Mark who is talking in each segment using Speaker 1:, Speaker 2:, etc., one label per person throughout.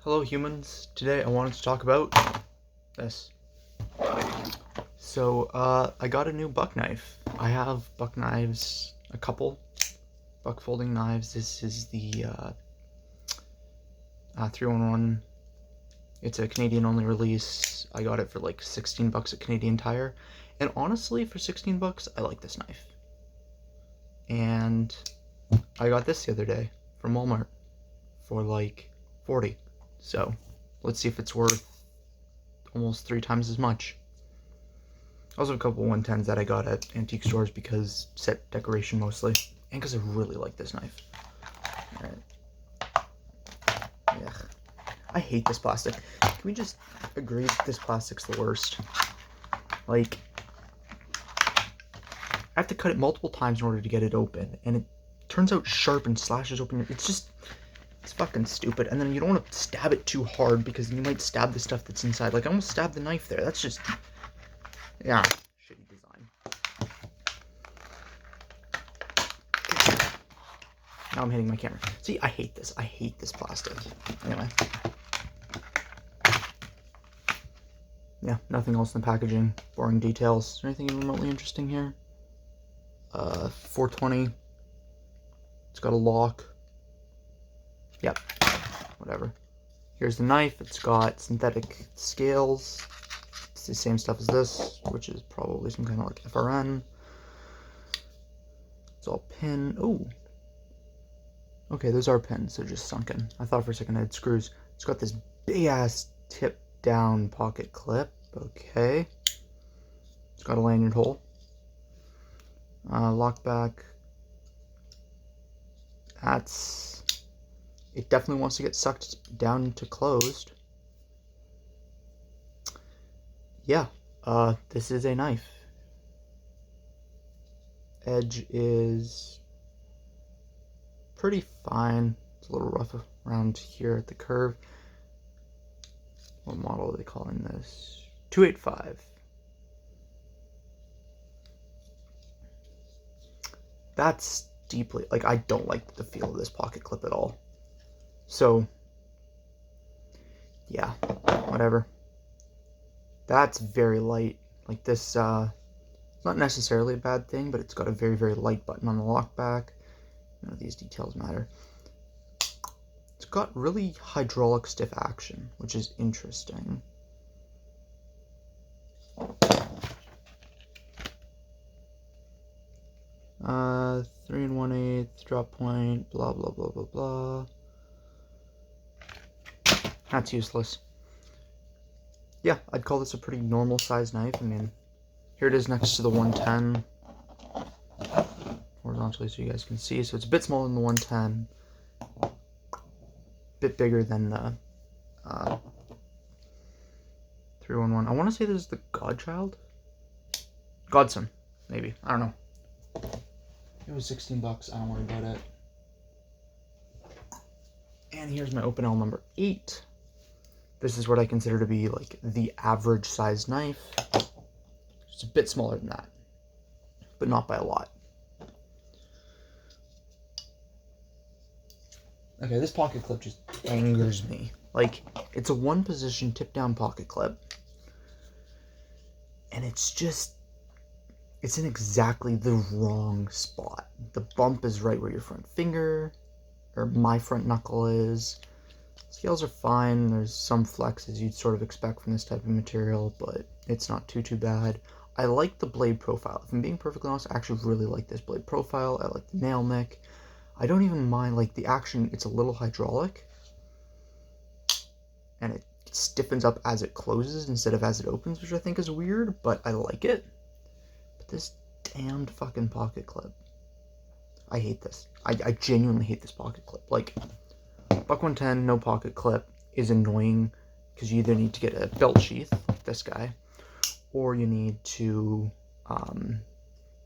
Speaker 1: Hello humans, today I wanted to talk about this. I got a new buck knife. I have buck knives, a couple buck folding knives. This is the 311. It's a Canadian only release. I got it for like 16 bucks at Canadian Tire. And honestly, for 16 bucks, I like this knife. And I got this the other day from Walmart for like 40. So let's see if it's worth almost 3 times as much. I also have a couple 110s that I got at antique stores because set decoration mostly, and because I really like this knife. Alright. Yeah. I hate this plastic. Can we just agree that this plastic's the worst? Like, I have to cut it multiple times in order to get it open, and it turns out sharp and slashes open. It's fucking stupid. And then you don't want to stab it too hard because you might stab the stuff that's inside. Like, I almost stabbed the knife there. That's just, yeah, shitty design. Now I'm hitting my camera. See, I hate this. I hate this plastic. Anyway. Yeah, nothing else in the packaging. Boring details. Is there anything remotely interesting here? 420. It's got a lock. Yep. Whatever. Here's the knife. It's got synthetic scales. It's the same stuff as this, which is probably some kind of like FRN. It's all pin. Oh. Okay, those are pins. They're just sunken. I thought for a second I had screws. It's got this big ass tip down pocket clip. Okay. It's got a lanyard hole. Lock back. It definitely wants to get sucked down to closed. Yeah, this is a knife. Edge is pretty fine. It's a little rough around here at the curve. What model are they calling this? 285. That's deeply, like, I don't like the feel of this pocket clip at all. So, yeah, whatever. That's very light. Like this, it's not necessarily a bad thing, but it's got a very, very light button on the lock back. None of these details matter. It's got really hydraulic stiff action, which is interesting. Uh, 3 1/8 drop point, blah, blah, blah, blah, blah. That's useless. Yeah, I'd call this a pretty normal size knife. I mean, here it is next to the 110. Horizontally so you guys can see. So it's a bit smaller than the 110. A bit bigger than the 311. I want to say this is the Godchild? Godson, maybe. I don't know. It was 16 bucks. I don't worry about it. And here's my Opinel number 8. This is what I consider to be like the average size knife. It's a bit smaller than that, but not by a lot. Okay, this pocket clip just angers me. Like, it's a one position tip down pocket clip. And it's in exactly the wrong spot. The bump is right where your front finger, or my front knuckle is. Scales are fine. There's some flex as you'd sort of expect from this type of material, but it's not too bad. I like the blade profile. If I'm being perfectly honest, I actually really like this blade profile. I like the nail nick. I don't even mind, like, the action. It's a little hydraulic, and it stiffens up as it closes instead of as it opens, which I think is weird, but I like it. But this damned fucking pocket clip. I hate this. I genuinely hate this pocket clip. Like, Buck 110, no pocket clip is annoying because you either need to get a belt sheath, like this guy, or you need to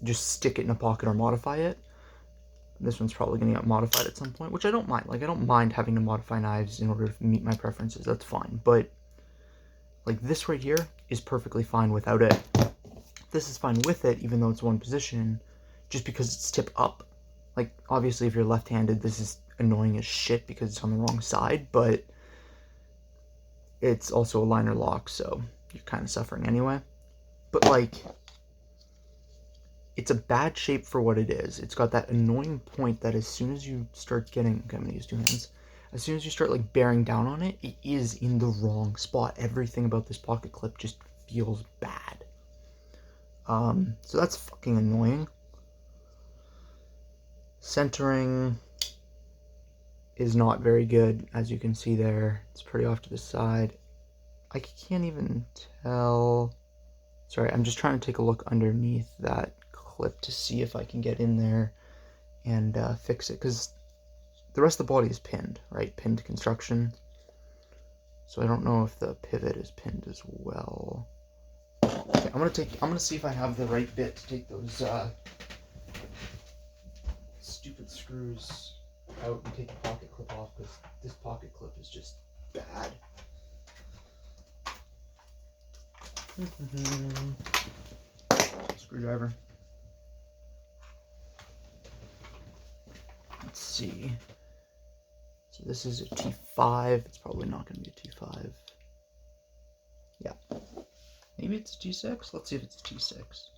Speaker 1: just stick it in a pocket or modify it. This one's probably going to get modified at some point, which I don't mind. Like, I don't mind having to modify knives in order to meet my preferences. That's fine. But, like, this right here is perfectly fine without it. This is fine with it, even though it's one position, just because it's tip up. Like, obviously, if you're left-handed, this is annoying as shit because it's on the wrong side, but it's also a liner lock, so you're kind of suffering anyway. But like, it's a bad shape for what it is. It's got that annoying point that as soon as you start getting, okay, I'm gonna use 2 hands. As soon as you start like bearing down on it, it is in the wrong spot. Everything about this pocket clip just feels bad. So that's fucking annoying. Centering is not very good, as you can see there. It's pretty off to the side. I can't even tell. Sorry, I'm just trying to take a look underneath that clip to see if I can get in there and fix it, because the rest of the body is pinned, right? Pinned construction. So I don't know if the pivot is pinned as well. Okay, I'm gonna see if I have the right bit to take those stupid screws out and take the pocket clip off, because this pocket clip is just bad. Screwdriver. Let's see. So this is a T5. It's probably not going to be a T5. Yeah. Maybe it's a T6? Let's see if it's a T6.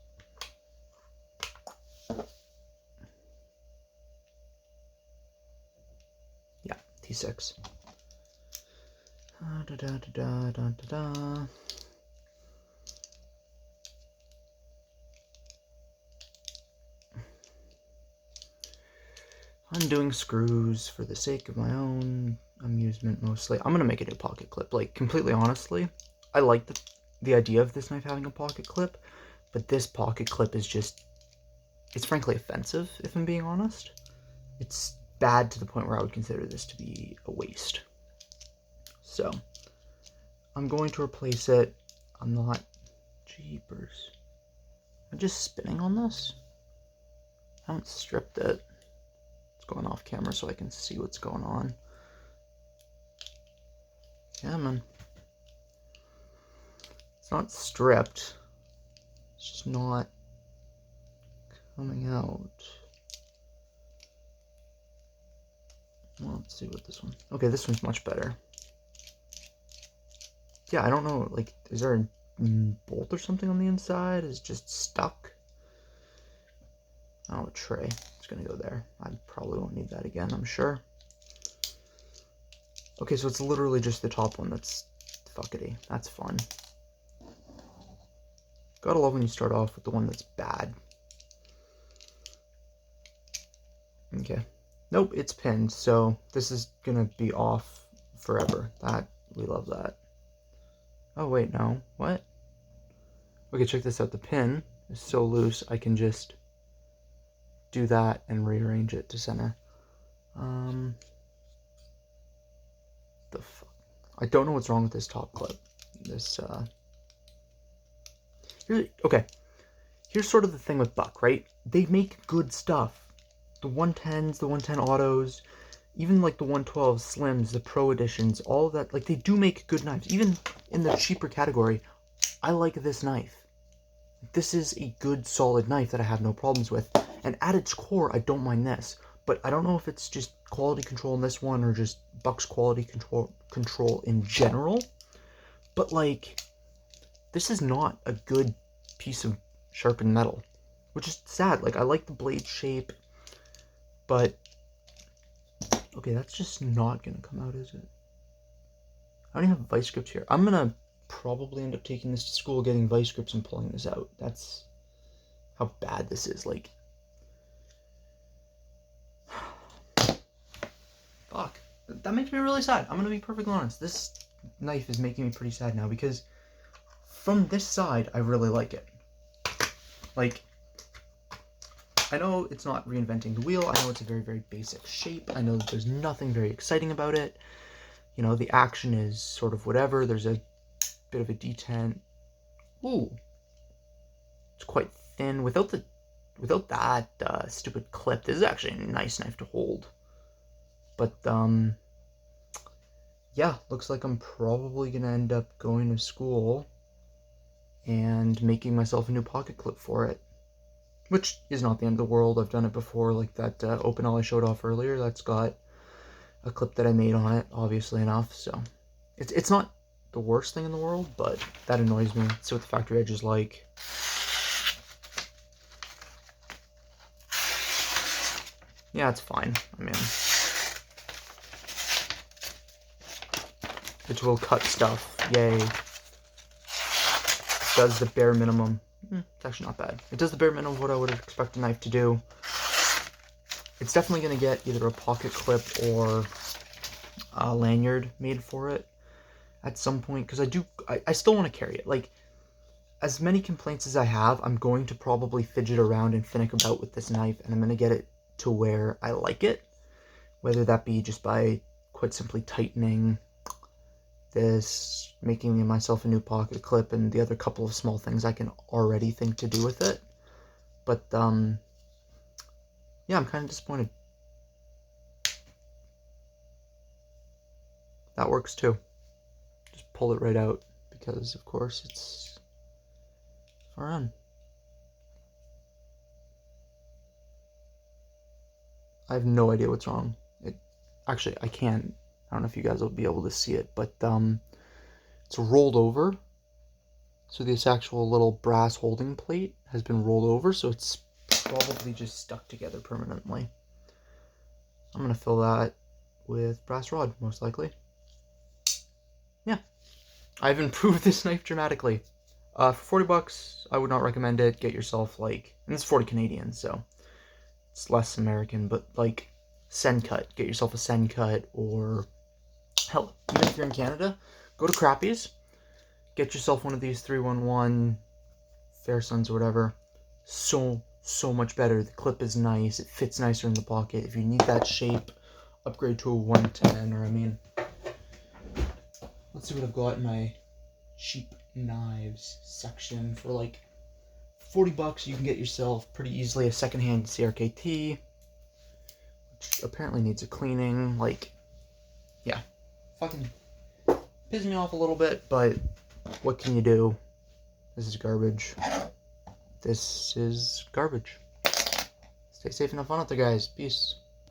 Speaker 1: Yeah, T6. Da da da da da da da. Undoing screws for the sake of my own amusement mostly. I'm gonna make a new pocket clip. Like, completely honestly, I like the idea of this knife having a pocket clip, but this pocket clip is just, it's frankly offensive, if I'm being honest. It's bad to the point where I would consider this to be a waste. So, I'm going to replace it. I'm not, jeepers. I'm just spinning on this. I haven't stripped it. Going off camera so I can see what's going on. Yeah, man. It's not stripped. It's just not coming out. Well, let's see what this one. Okay, this one's much better. Yeah, I don't know. Like, is there a bolt or something on the inside? Is it just stuck? Oh, a tray. It's gonna go there. I probably won't need that again, I'm sure. Okay, so it's literally just the top one that's fuckety. That's fun. Gotta love when you start off with the one that's bad. Okay. Nope, it's pinned, so this is gonna be off forever. We love that. Oh, wait, no. What? Okay, check this out. The pin is so loose, I can just do that and rearrange it to center. The fuck? I don't know what's wrong with this top clip. This, okay. Here's sort of the thing with Buck, right? They make good stuff. The 110s, the 110 autos, even like the 112 slims, the pro editions, all of that, like they do make good knives. Even in the cheaper category, I like this knife. This is a good, solid knife that I have no problems with. And at its core, I don't mind this. But I don't know if it's just quality control in this one or just Buck's quality control in general. But like, this is not a good piece of sharpened metal, which is sad. Like, I like the blade shape, but okay, that's just not gonna come out, is it? I don't even have vice grips here. I'm gonna probably end up taking this to school, getting vice grips and pulling this out. That's how bad this is. Like, fuck, that makes me really sad. I'm gonna be perfectly honest. This knife is making me pretty sad now, because from this side, I really like it. Like, I know it's not reinventing the wheel. I know it's a very, very basic shape. I know that there's nothing very exciting about it. You know, the action is sort of whatever. There's a bit of a detent. Ooh. It's quite thin. Without that stupid clip, this is actually a nice knife to hold. But, yeah, looks like I'm probably going to end up going to school and making myself a new pocket clip for it. Which is not the end of the world. I've done it before, like that Opinel I showed off earlier. That's got a clip that I made on it, obviously enough. So it's not the worst thing in the world, but that annoys me. Let's see what the factory edge is like. Yeah, it's fine. I mean, it will cut stuff. Yay. It does the bare minimum. It's actually not bad. It does the bare minimum of what I would expect a knife to do. It's definitely going to get either a pocket clip or a lanyard made for it at some point, because I still want to carry it. Like, as many complaints as I have, I'm going to probably fidget around and finick about with this knife, and I'm going to get it to where I like it, whether that be just by quite simply tightening this, making myself a new pocket clip, and the other couple of small things I can already think to do with it. But yeah, I'm kind of disappointed. That works too. Just pull it right out, because of course it's fun. I have no idea what's wrong. Actually, I can. I don't know if you guys will be able to see it, but it's rolled over. So this actual little brass holding plate has been rolled over, so it's probably just stuck together permanently. I'm gonna fill that with brass rod, most likely. Yeah, I've improved this knife dramatically. For 40 bucks, I would not recommend it. Get yourself like, and it's 40 Canadian, so it's less American, but like Sencut. Get yourself a Sencut, or hell, even if you're in Canada, go to Crappie's. Get yourself one of these 311 Fairsuns or whatever. So much better. The clip is nice. It fits nicer in the pocket. If you need that shape, upgrade to a 110, or I mean, let's see what I've got in my cheap knives section. For like 40 bucks, you can get yourself pretty easily a secondhand CRKT, which apparently needs a cleaning. Like, yeah, fucking pisses me off a little bit, but what can you do? This is garbage. This is garbage. Stay safe and have fun out there, guys. Peace.